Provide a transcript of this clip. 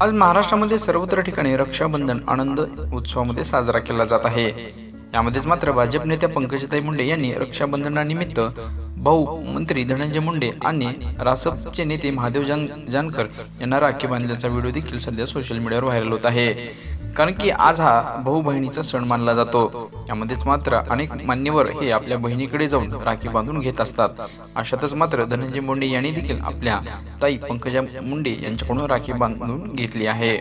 आज महाराष्ट्रामध्ये सर्वत्र ठिकाणी रक्षाबंधन आनंद उत्सवामध्ये साजरा केला जात आहे। यामध्येच मात्र भाजप नेत्या पंकजाताई मुंडे यांनी रक्षाबंधनानिमित्त भाऊ मंत्री धनंजय मुंडे आणि रासपचे नेते महादेव जानकर यांना राखी बांधल्याचा व्हिडिओ देखील सध्या सोशल मीडियावर व्हायरल होत आहे। कारण की आज हा भाऊ बहिणीचा सण मानला जातो। यामध्येच मात्र अनेक मान्यवर हे आपल्या बहिणीकडे जाऊन राखी बांधून घेत असतात। अशातच मात्र धनंजय मुंडे यांनी देखील आपल्या ताई पंकजा मुंडे यांच्याकडून राखी बांधून घेतली आहे।